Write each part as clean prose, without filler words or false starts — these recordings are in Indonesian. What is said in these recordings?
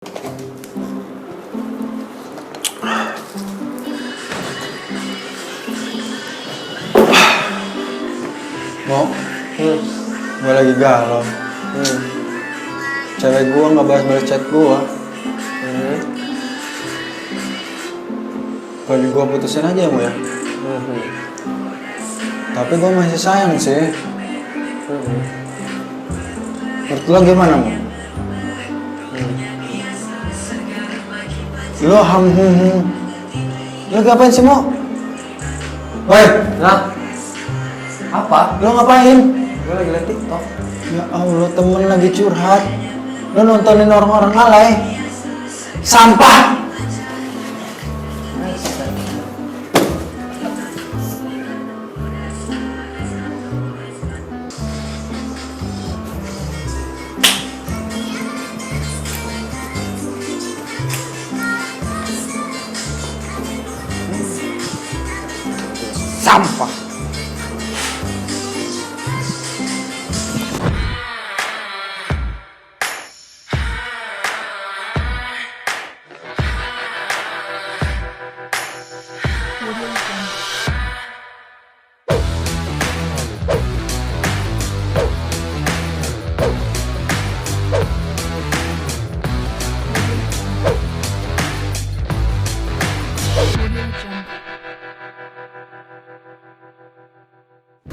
Mau? Gue lagi galau. Cewek gue nggak balas chat gue. Kalau gue putusin aja Mo ya. Tapi gue masih sayang sih. Menurut lo gimana Mo? Lo Lo ngapain sih Mo? Woi, Nah, apa? lo ngapain? Gue lagi liat TikTok. Ya Allah, temen lagi curhat. Lo nontonin orang-orang alay. Sampah! Sampah!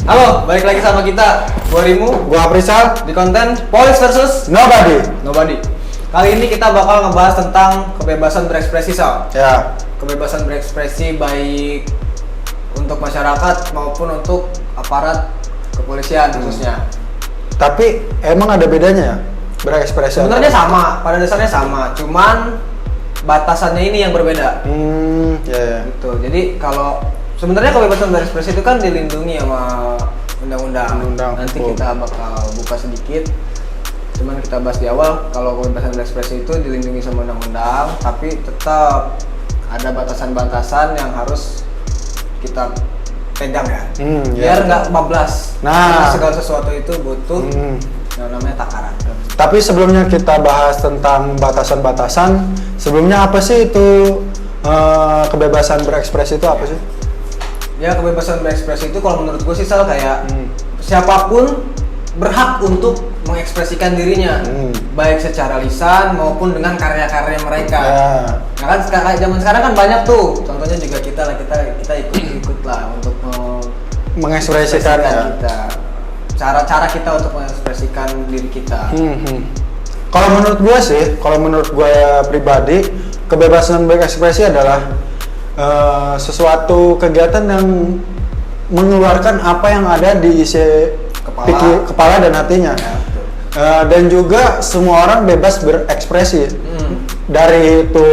Halo, balik lagi sama kita. Gua Rimu, Gua Aprisal. di konten Police versus Nobody. Kali ini kita bakal ngebahas tentang kebebasan berekspresi, Sal. Ya. Kebebasan berekspresi baik untuk masyarakat maupun untuk aparat kepolisian khususnya. Tapi emang ada bedanya ya berekspresi? Sebenarnya sama, pada dasarnya sama, cuman batasannya ini yang berbeda. Ya. Gitu. Jadi kalau sebenarnya kebebasan berekspresi itu kan dilindungi sama undang-undang. Nanti kita bakal buka sedikit. Cuman kita bahas di awal, kalau kebebasan berekspresi itu dilindungi sama undang-undang, tapi tetap ada batasan-batasan yang harus kita pegang ya. Biar nggak bablas. Nah. Karena segala sesuatu itu butuh yang namanya takaran. Tapi sebelumnya kita bahas tentang batasan-batasan. Sebelumnya apa sih itu kebebasan berekspresi itu apa sih? Ya, kebebasan berekspresi itu kalau menurut gue sih Sal kayak siapapun berhak untuk mengekspresikan dirinya, baik secara lisan maupun dengan karya-karya mereka. Ya kan zaman sekarang kan banyak tuh, contohnya juga kita ikut lah untuk Mengekspresikan ya. kita, cara kita untuk mengekspresikan diri kita. Kalau menurut gue pribadi, kebebasan berekspresi adalah sesuatu kegiatan yang mengeluarkan apa yang ada di isi kepala dan hatinya. Ya, betul. Dan juga semua orang bebas berekspresi. Dari itu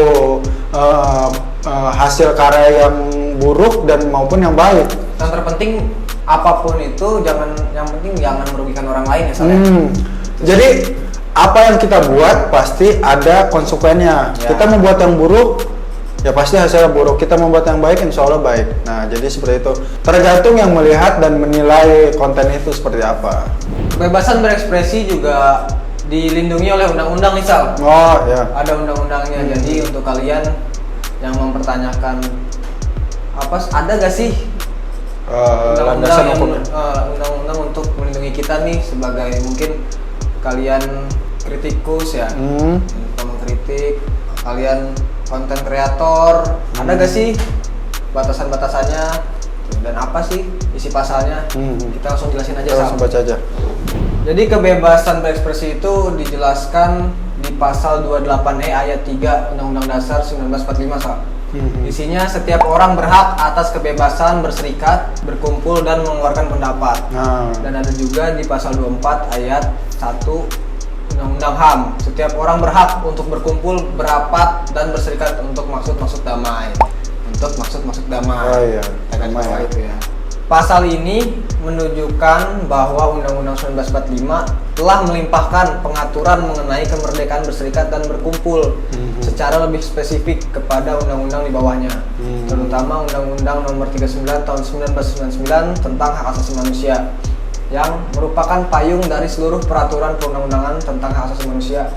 hasil karya yang buruk dan maupun yang baik. Yang terpenting apapun itu yang penting jangan merugikan orang lain ya Sal. Jadi apa yang kita buat pasti ada konsekuensinya. Ya. Kita membuat yang buruk, ya pasti hasilnya buruk. Kita membuat yang baik, insya Allah baik. Nah, jadi seperti itu. Tergantung yang melihat dan menilai konten itu seperti apa. Kebebasan berekspresi juga dilindungi oleh undang-undang nih Sal. Oh ya. Ada undang-undangnya. Jadi untuk kalian yang mempertanyakan ada gak sih Landasan hukum. undang-undang untuk melindungi kita nih sebagai mungkin kalian kritikus ya, mengkritik, kalian konten kreator, ada gak sih batasan-batasannya dan apa sih isi pasalnya? Kita langsung jelasin aja. Langsung baca aja. Jadi kebebasan berekspresi itu dijelaskan di pasal 28E ayat 3 Undang-Undang Dasar 1945 Sal. Isinya setiap orang berhak atas kebebasan berserikat, berkumpul dan mengeluarkan pendapat. Dan ada juga di pasal 24 ayat 1 Undang-Undang HAM, setiap orang berhak untuk berkumpul, berapat dan berserikat untuk maksud-maksud damai. Oh iya, Damai ya. Itu ya. Pasal ini menunjukkan bahwa Undang-Undang 1945 telah melimpahkan pengaturan mengenai kemerdekaan berserikat dan berkumpul secara lebih spesifik kepada undang-undang di bawahnya, terutama Undang-Undang Nomor 39 Tahun 1999 tentang Hak Asasi Manusia, yang merupakan payung dari seluruh peraturan perundang-undangan tentang hak asasi manusia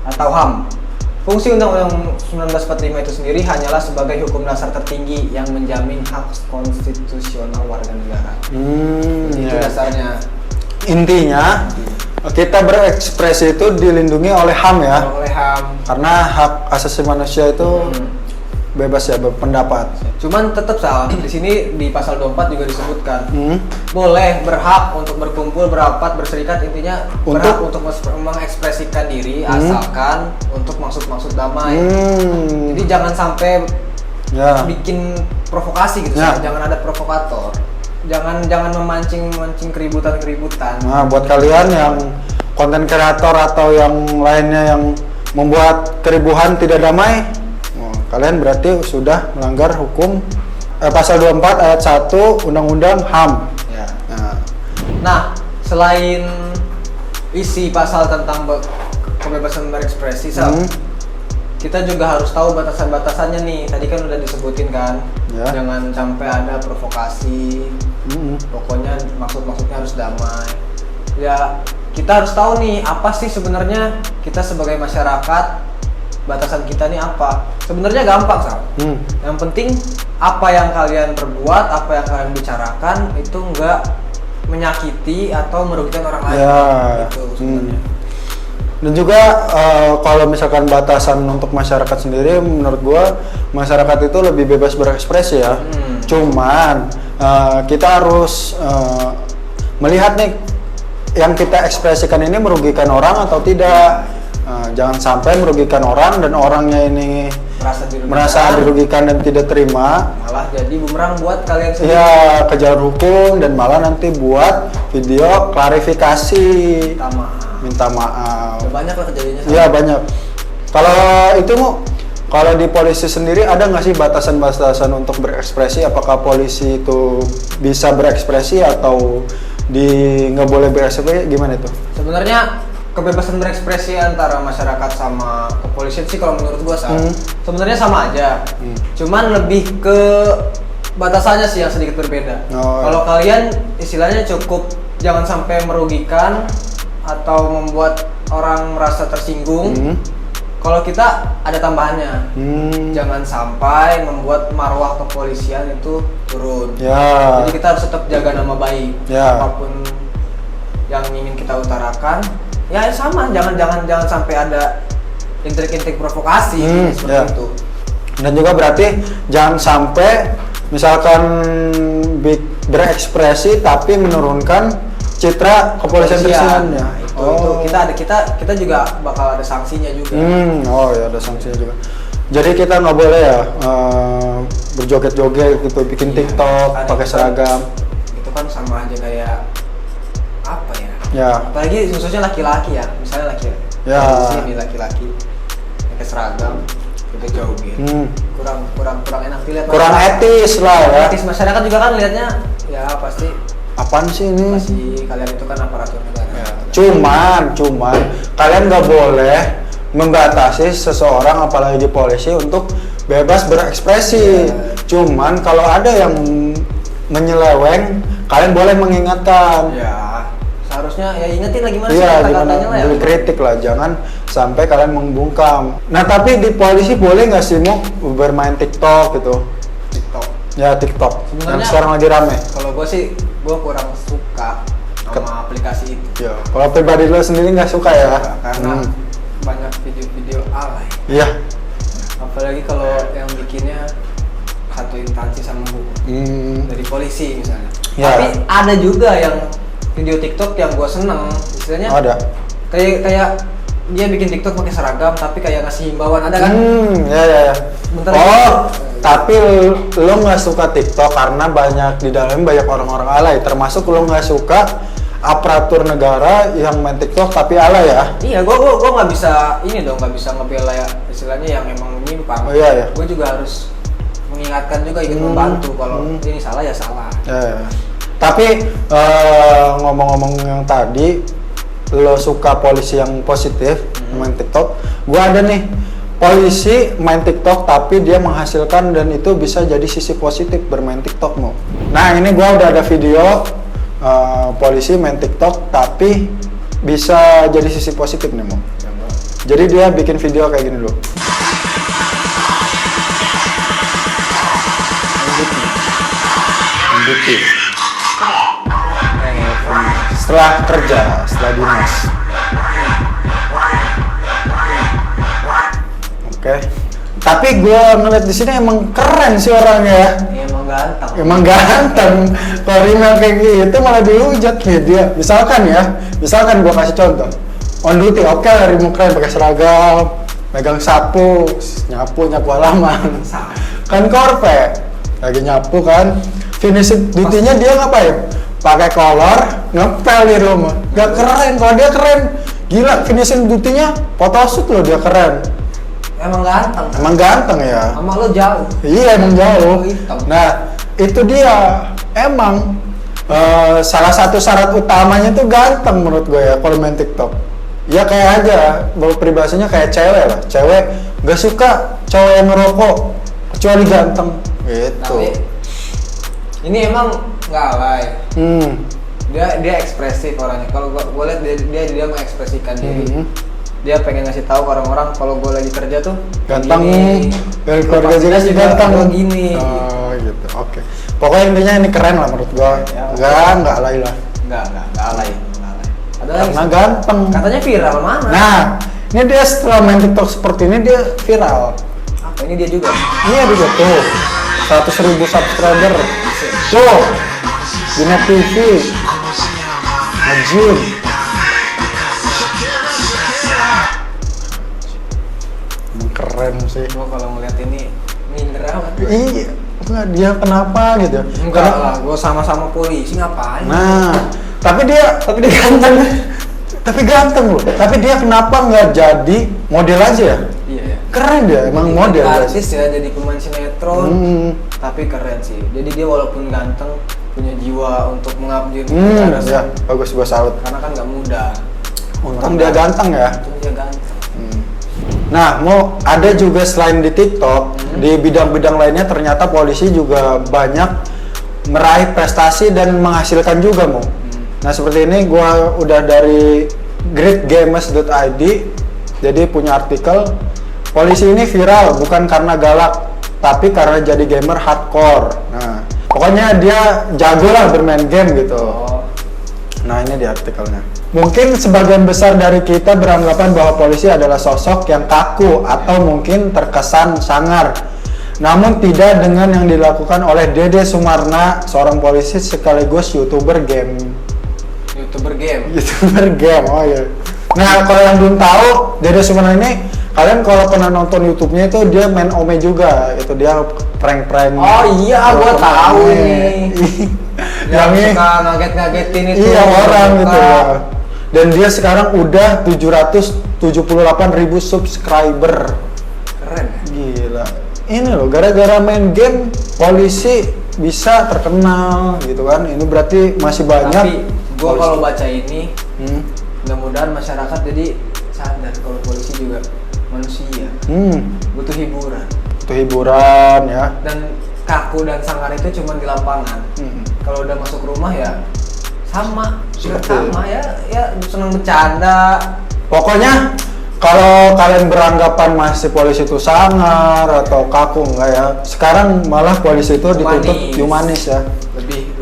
atau HAM. Fungsi Undang-Undang 1945 itu sendiri hanyalah sebagai hukum dasar tertinggi yang menjamin hak konstitusional warga negara. Itu dasarnya. Intinya kita berekspresi itu dilindungi oleh HAM ya. Oleh HAM. Karena hak asasi manusia itu bebas ya berpendapat. Cuman tetap Sal, di sini di pasal 24 juga disebutkan boleh, berhak untuk berkumpul, berapat, berserikat, intinya berhak untuk mengekspresikan diri asalkan untuk maksud-maksud damai. Jadi jangan sampai bikin provokasi gitu, jangan ada provokator. Jangan memancing keributan. Nah, buat kalian yang konten kreator atau yang lainnya yang membuat keribuhan tidak damai, kalian berarti sudah melanggar hukum pasal 24 ayat 1 Undang-Undang HAM. Ya. Nah, selain isi pasal tentang kebebasan berekspresi, kita juga harus tahu batasan-batasannya nih. Tadi kan udah disebutin kan, jangan sampai ada provokasi. Pokoknya maksudnya harus damai. Ya, kita harus tahu nih apa sih sebenarnya kita sebagai masyarakat, batasan kita nih apa? Sebenarnya gampang Sal. Yang penting apa yang kalian perbuat, apa yang kalian bicarakan itu enggak menyakiti atau merugikan orang lain. Itu sebenarnya. Dan juga kalau misalkan batasan untuk masyarakat sendiri, menurut gua masyarakat itu lebih bebas berekspresi ya. Cuman kita harus melihat nih yang kita ekspresikan ini merugikan orang atau tidak. Jangan sampai merugikan orang dan orangnya ini merasa dirugikan dan tidak terima, malah jadi bumerang buat kalian sendiri. Ya, kejar hukum dan malah nanti buat video klarifikasi, minta maaf. Udah banyak lah kejadiannya. Iya banyak. Kalau itu kalau di polisi sendiri ada nggak sih batasan-batasan untuk berekspresi? Apakah polisi itu bisa berekspresi atau nggak boleh berekspresi? Gimana itu? Sebenarnya kebebasan berekspresi antara masyarakat sama kepolisian sih kalau menurut gua sebenarnya sama aja. Cuman lebih ke batasannya sih yang sedikit berbeda. Kalau kalian istilahnya cukup jangan sampai merugikan atau membuat orang merasa tersinggung. Kalau kita ada tambahannya, jangan sampai membuat marwah kepolisian itu turun. Jadi kita harus tetap jaga nama baik. Apapun yang ingin kita utarakan, ya sama, jangan sampai ada intrik-intrik provokasi seperti itu. Dan juga berarti jangan sampai misalkan berekspresi tapi menurunkan citra kepolisian tersebut. Itu kita juga bakal ada sanksinya juga. Ada sanksinya juga. Jadi kita nggak boleh ya berjoget-joget gitu, bikin TikTok pakai seragam. Itu kan sama aja kayak apa ya? Apalagi khususnya laki-laki ya, misalnya laki-laki pakai seragam, kita joget. Kurang enak dilihat. Kurang etis lah ya. Etis masyarakat juga kan lihatnya ya pasti. Apaan sih ini? Masih kalian itu kan aparatur negara. Cuman kalian nggak boleh membatasi seseorang apalagi polisi untuk bebas berekspresi. Cuman kalau ada yang menyeleweng, kalian boleh mengingatkan. Seharusnya ya ingetin lagi mana kata-katanya lah ya. Kritik lah, jangan sampai kalian membungkam. Nah tapi di polisi boleh nggak sih mau bermain TikTok gitu? TikTok. Yang sekarang lagi rame. Kalau gue kurang suka sama aplikasi itu. Kalau pribadi lo sendiri nggak suka ya? Karena banyak video-video alay. Apalagi kalau yang bikinnya satu instansi sama buku dari polisi misalnya. Tapi ada juga yang video TikTok yang gue seneng, istilahnya ada kayak dia bikin TikTok pakai seragam tapi kayak ngasih himbauan, ada kan? Tapi lo nggak suka TikTok karena di dalamnya banyak orang-orang alay, termasuk lo nggak suka aparatur negara yang main TikTok tapi alay ya? Iya, gue nggak bisa nggak bisa ngebela ya, istilahnya yang emang menyimpang. Gue juga harus mengingatkan juga, ikut membantu kalau ini salah ya salah. Tapi ngomong-ngomong yang tadi, lo suka polisi yang positif main TikTok. Gua ada nih polisi main TikTok tapi dia menghasilkan dan itu bisa jadi sisi positif bermain TikTok mo. Nah ini gua udah ada video polisi main TikTok tapi bisa jadi sisi positif nih mo. Jadi dia bikin video kayak gini loh. MVP. Setelah kerja, setelah dinas. Oke. Tapi gue ngeliat di sini emang keren sih orangnya. Emang ganteng. Emang ganteng. Kalau email kayak gitu malah dihujat nih dia. Misalkan gue kasih contoh. On duty, oke lah, rimu keren pakai seragam, megang sapu, nyapu halaman. Kan korpe, lagi nyapu kan. Finish duty-nya dia ngapain? Pakai kolor, ngepel di rumah. Gak keren, kalau dia keren. Gila, finishing duty-nya photoshoot loh, dia keren. Emang ganteng. Emang ganteng ya? Sama lo jauh. Iya, emang jauh. Hitam. Nah, itu dia. Emang salah satu syarat utamanya tuh ganteng menurut gue ya kalau main TikTok. Ya kayak aja, bahwa peribahasanya kayak cewek lah. Cewek gak suka cowok yang ngerokok kecuali ganteng. Gitu. Tapi ini emang nggak alay. Dia ekspresif orangnya. Kalau gue lihat dia mengekspresikan diri. Dia pengen ngasih tahu ke orang-orang kalau gue lagi kerja tuh ganteng. Dari keluarga juga sih ganteng. Gini. Oh gitu. Oke. Pokoknya intinya ini keren lah menurut gue. Ya, nggak alay lah. Nggak alay. Ada Karena ganteng. Katanya viral mana? Nah, ini dia setelah main TikTok seperti ini dia viral. Apa ini dia juga? Iya juga tuh 100.000 subscriber. Tuh di Net TV. Ajun. Keren sih. Gua kalau ngeliat ini minder amat. Iya, enggak dia kenapa gitu? Enggak lah, gua sama-sama polisi ngapain? Nah, tapi dia ganteng. Tapi ganteng loh. Tapi dia kenapa nggak jadi model aja ya? Iya ya. Keren dia, emang model. Artis ya, jadi pemain sinetron. Tapi keren sih. Jadi dia walaupun ganteng punya jiwa untuk mengabdi untuk negara. Ya, bagus, gua salut. Karena kan nggak mudah. Untung dia ganteng ya. Untung dia ganteng. Nah, mau ada juga selain di TikTok, di bidang-bidang lainnya ternyata polisi juga banyak meraih prestasi dan menghasilkan juga, Mo. Nah, seperti ini gua udah dari greatgamers.id, jadi punya artikel, polisi ini viral bukan karena galak, tapi karena jadi gamer hardcore. Nah, pokoknya dia jago lah bermain game gitu. Nah, ini di artikelnya. Mungkin sebagian besar dari kita beranggapan bahwa polisi adalah sosok yang kaku atau mungkin terkesan sangar. Namun tidak dengan yang dilakukan oleh Dede Sumarna, seorang polisi sekaligus YouTuber game. YouTuber game, oh iya. Nah, kalau yang belum tahu, Dede Sumarna ini, kalian kalau pernah nonton YouTube-nya itu dia main Ome juga, itu dia prank-prank. Oh iya, gua tahu nih. Yang ini suka ngaget-ngagetin itu. Iya, orang gitu ya. Dan dia sekarang udah 778.000 subscriber. Keren ya? Gila. Ini loh, gara-gara main game polisi bisa terkenal gitu kan. Ini berarti masih banyak. Tapi gua kalau baca ini, mudah-mudahan masyarakat jadi sadar kalau polisi juga manusia. Butuh hiburan. Butuh hiburan ya. Dan kaku dan sangar itu cuma di lapangan. Kalau udah masuk rumah ya sama ya seneng bercanda. Pokoknya kalau kalian beranggapan masih polisi itu sangar atau kaku, enggak ya. Sekarang malah polisi itu dituntut humanis ya.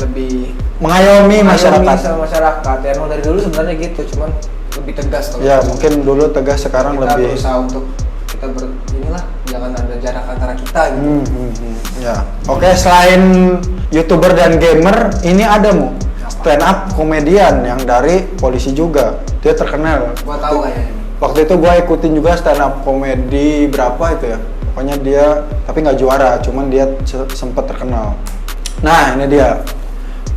Lebih mengayomi masyarakat. Sama masyarakat. Ya, emang dari dulu sebenarnya gitu, cuman lebih tegas kalau. Ya, mungkin dulu tegas, sekarang kita lebih berusaha untuk kita inilah, jangan ada jarak antara kita gitu. Ya. Oke, selain YouTuber dan gamer, ini ada stand up komedian yang dari polisi juga. Dia terkenal. Gua tahu kayaknya. Waktu itu gua ikutin juga stand up komedi berapa itu ya. Pokoknya dia tapi nggak juara, cuman dia sempat terkenal. Nah, ini dia.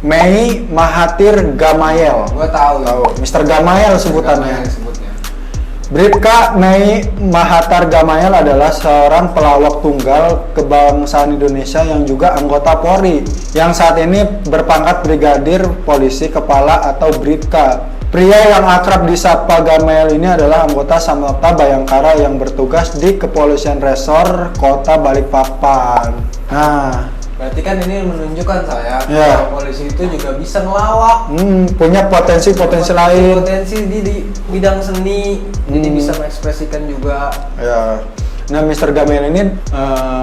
Mei Mahathir Gamayel. Gua tahu. Mr. Gamayel sebutannya. Sebutnya. Bribka Mei Mahathir Gamayel adalah seorang pelawak tunggal kebangsaan Indonesia yang juga anggota Polri yang saat ini berpangkat Brigadir Polisi Kepala atau Bribka. Pria yang akrab disapa Gamayel ini adalah anggota Samapta Bayangkara yang bertugas di Kepolisian Resor Kota Balikpapan. Nah, Berarti kan ini menunjukkan saya Ya. kalau polisi itu juga bisa ngelawak. Punya potensi lain. Potensi di bidang seni, jadi bisa mengekspresikan juga. Ya. Nah, Mr. Gamel ini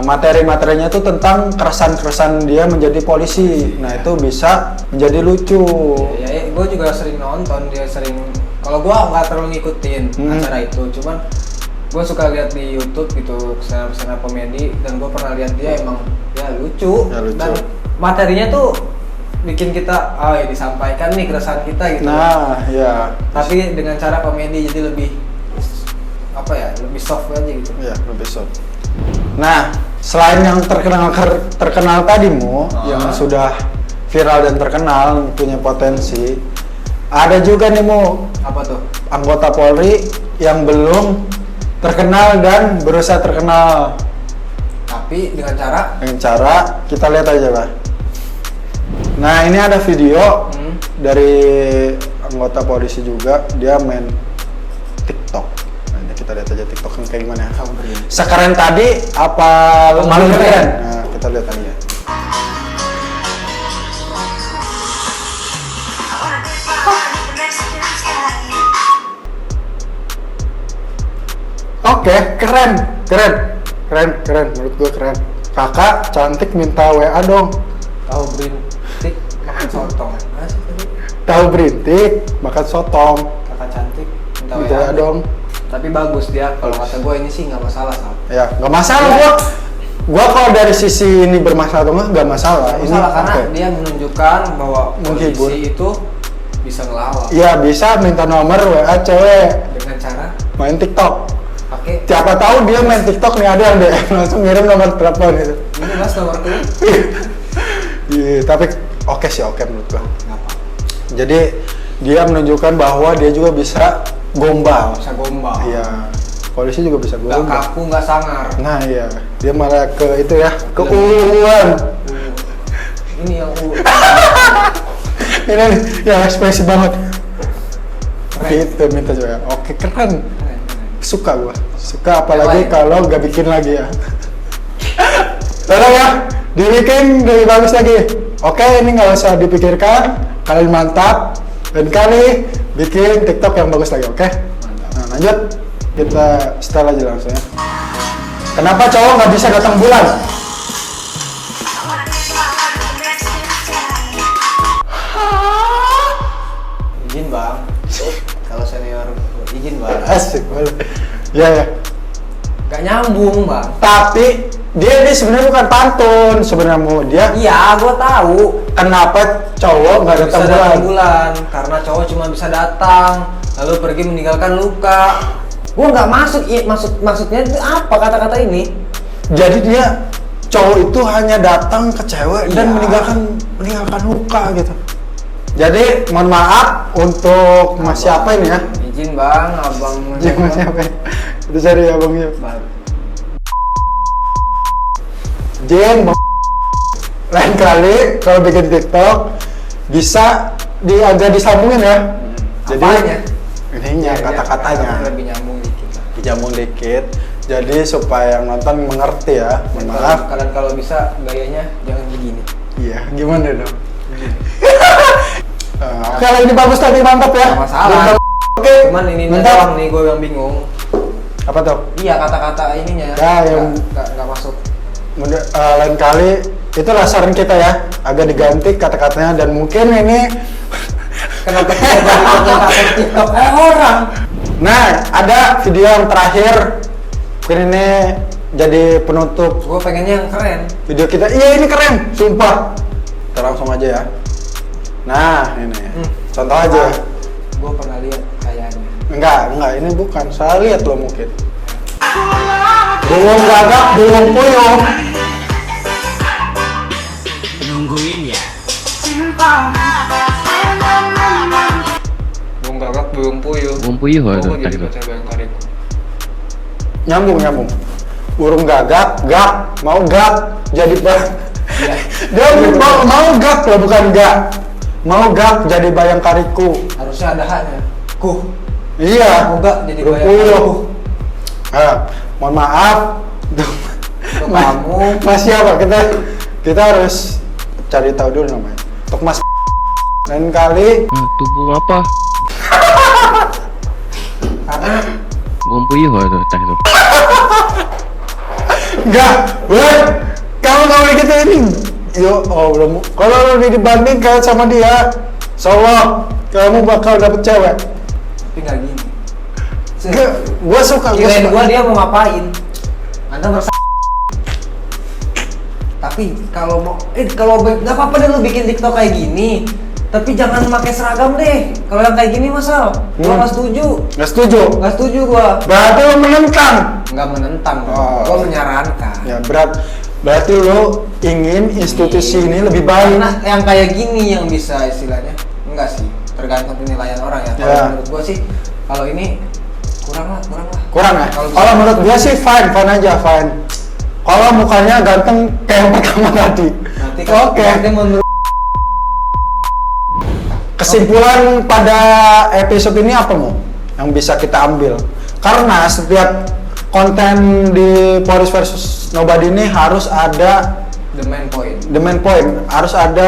materi-materinya tuh tentang keresahan-keresahan dia menjadi polisi. Nah, itu bisa menjadi lucu. Ya, gue juga sering nonton, dia sering. Kalau gue nggak terlalu ngikutin acara itu, cuman gue suka lihat di YouTube gitu stand-up komedi, dan gue pernah lihat dia emang ya lucu. Dan materinya tuh bikin kita ya disampaikan nih keresahan kita gitu. Nah, ya. Tapi dengan cara komedi, jadi lebih apa ya, lebih soft aja gitu. Ya, lebih soft. Nah, selain yang terkenal tadimu yang sudah viral dan terkenal, punya potensi, ada juga nih Mu, Apa tuh? anggota Polri yang belum terkenal dan berusaha terkenal. Tapi dengan cara Kita lihat aja lah. Nah, ini ada video dari anggota polisi juga, dia main TikTok. Nah, ini kita lihat aja TikTok yang kayak gimana. Sekeren tadi apa malu keren? Nah, kita lihat aja. Oke, keren. Menurut gue keren. Kakak cantik minta WA dong. tahu berintik makan sotong. Asik tadi. Tahu berintik makan sotong. Kakak cantik minta Minta WA dong. Tapi bagus dia, kalau kata gue ini sih nggak masalah Sal. Ya, nggak masalah gua kalau dari sisi ini bermasalah atau nggak masalah. Nggak Ini masalah karena oke. dia menunjukkan bahwa Menghibur. polisi itu bisa ngelawak Ya bisa minta nomor WA cewek dengan cara main TikTok. pakai Siapa tahu dia main TikTok nih ada yang DM langsung ngirim nomor telepon gitu. ini mas nomorku. Iya, tapi oke sih menurut gua. Kenapa? Jadi dia menunjukkan bahwa dia juga bisa gombal. Bisa gombal. Iya. Polisi juga bisa Nggak gombal. kaku, nggak sangar. Nah iya, dia malah ke itu ya, ke uluan. Ini yang Ini nih, yang ekspresi banget. Keren. Gitu minta juga. Oke keren. keren. Suka gua. Suka apalagi Yang lain? kalau nggak bikin lagi ya. Tolong ya, dibikin lebih bagus lagi. Oke, ini nggak usah dipikirkan. Kalian mantap. Dan kali bikin TikTok yang bagus lagi, oke? Nah, lanjut. Kita setel aja langsung ya. Kenapa cowok nggak bisa datang bulan? Izin bang. Kalau senior izin bang. Asik boleh. Ya. Gak nyambung bang. Tapi dia sebenarnya bukan pantun sebenarnya Mu. Dia Iya, gue tahu. kenapa cowok nggak Bisa datang bulan? datang bulan karena cowok cuma bisa datang lalu pergi meninggalkan luka. Gue nggak masuk, maksudnya itu apa kata-kata ini? Jadi dia cowok itu hanya datang ke cewek dan Iya. meninggalkan luka gitu. Jadi mohon maaf untuk mas siapa ini ya? Izin bang, abang. Mas siapa? Itu cari abangnya. Bang. Jen, lain kali kalau bikin TikTok bisa agak disambungin ya. Jadi Apanya? ininya kata-katanya Lebih nyambung dikit lah. dijambung dikit. Jadi supaya yang nonton mengerti ya. Mohon maaf. Kalian kalau bisa gayanya jangan begini. Iya, gimana dong? Oke, lah ini bagus tadi mantap ya. Nggak masalah. Oke. Cuman ini mantap. doang nih gue yang bingung. Apa tuh? Iya kata-kata ininya. Ya, yang- nggak masuk. Lain kali itulah saran kita ya, agak diganti kata-katanya dan mungkin ini. Kenapa kita jadi presentasi TikTok orang? Nah, ada video yang terakhir. Mungkin ini jadi penutup Gue pengennya yang keren. video kita. Iya ini keren, sumpah. Kita langsung aja ya. Nah ini, contoh aja. Gue pernah lihat kayaknya. Enggak, ini bukan. Saya lihat lo mungkin. Belum gagak, belum puyuh. Nungguin ya. Belum gagak, belum puyuh. Belum puyuh Gua itu mau jadi tadi. pacar Bayangkariku. Nyambung. Burung gagak, mau gak, jadi Iya. dia mau gak loh, bukan gak. Mau gak jadi Bayangkariku. Harusnya ada haknya. Kuh. Iya. Mau gak jadi belum Bayangkariku. puyuh. Mohon maaf. Untuk kamu. Masih apa? kita harus cari tahu dulu namanya. Untuk Mas lain kali tubuh apa? Karena Ngumpuyuh tuh teh tuh. enggak, weh, kamu nggak boleh gitu ini. Yo, oh belum. Kalau lebih dibanding kayak sama dia, insya kamu bakal dapet cewek. tapi nggak gini. Gue suka. Kirain gua dia mau ngapain? Anda merasa. Tapi kalau nggak apa-apa deh lu bikin TikTok kayak gini. Tapi jangan pakai seragam deh. Kalau yang kayak gini Masal, gua nggak setuju. Nggak setuju. Nggak setuju gua. Berarti lo menentang. Nggak menentang, Oh. gua menyarankan. Ya berarti lo ingin institusi ini lebih baik. Karena yang kayak gini yang bisa istilahnya, enggak sih, tergantung penilaian orang ya. Kalau Ya. menurut gua sih, kalau ini kurang lah. Kurang ya? Kalau Kalau menurut gue sih fine aja, fine. Kalau mukanya ganteng kayak yang pertama tadi. Nanti Oke. nanti menurut Kesimpulan pada episode ini apa mau? Yang bisa kita ambil? Karena setiap konten di Polris versus Nobody ini harus ada the main point the main point, harus ada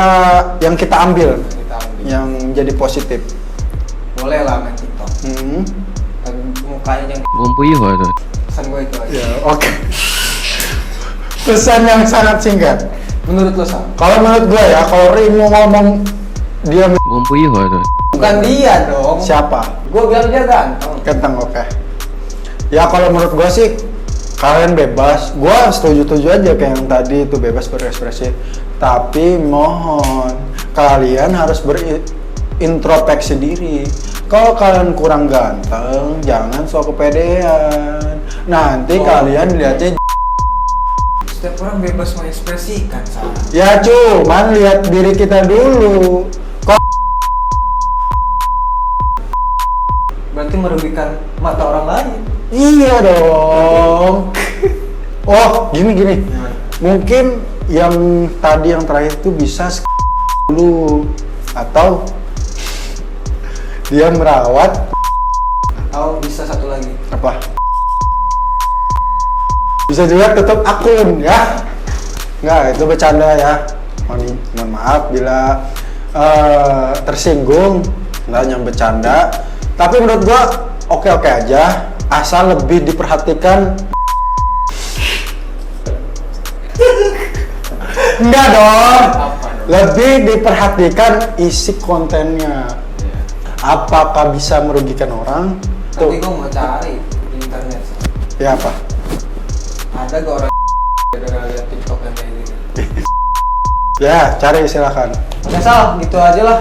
yang kita ambil, kita ambil. yang jadi positif. Boleh lah main TikTok. Tapi mukanya yang Ngumpuyuh tuh. pesan gue itu aja. Ya, oke. Pesan yang sangat singkat. Menurut lo Sam? Kalau menurut gue ya, kalau Rimo ngomong dia Ngumpuyuh tuh. Bukan dia dong. siapa? Gue bilang dia ganteng. Ganteng, oke. Ya kalau menurut gue sih kalian bebas. Gue setuju aja kayak yang tadi itu bebas berekspresi. Tapi mohon kalian harus berintrospeksi diri. Kalau kalian kurang ganteng, jangan sok kepedean. Nanti kalian lihatnya Setiap orang bebas mengekspresikan Sam. ya cuman lihat diri kita dulu. Kok Berarti merugikan mata orang lain. iya dong. Oh, gini. Mungkin yang tadi yang terakhir itu bisa dulu atau dia merawat Atau bisa satu lagi. apa? Bisa juga tutup akun ya. Enggak, itu bercanda ya. Mohon maaf bila tersinggung, enggak yang bercanda. Tapi menurut gua oke-oke aja, asal lebih diperhatikan. Enggak dong. Apa dong? Lebih diperhatikan isi kontennya. Apakah bisa merugikan orang? Tapi gue mau cari di internet Sam. Ya apa? Ada gak orang gara-gara lihat TikTok yang kayak gitu? Ya, cari silakan. Oke Sal, gitu aja lah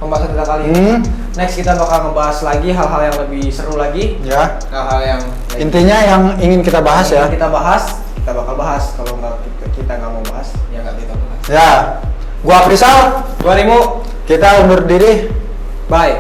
pembahasan kita kali ini. Next kita bakal ngebahas lagi hal-hal yang lebih seru lagi, Ya. hal-hal yang Intinya yang ingin kita bahas ya. kita bahas, kita bakal bahas. Kalau nggak kita nggak mau bahas, ya nggak kita bahas. Ya. Gua Afrizal, Gua Rimo, kita undur diri. bye.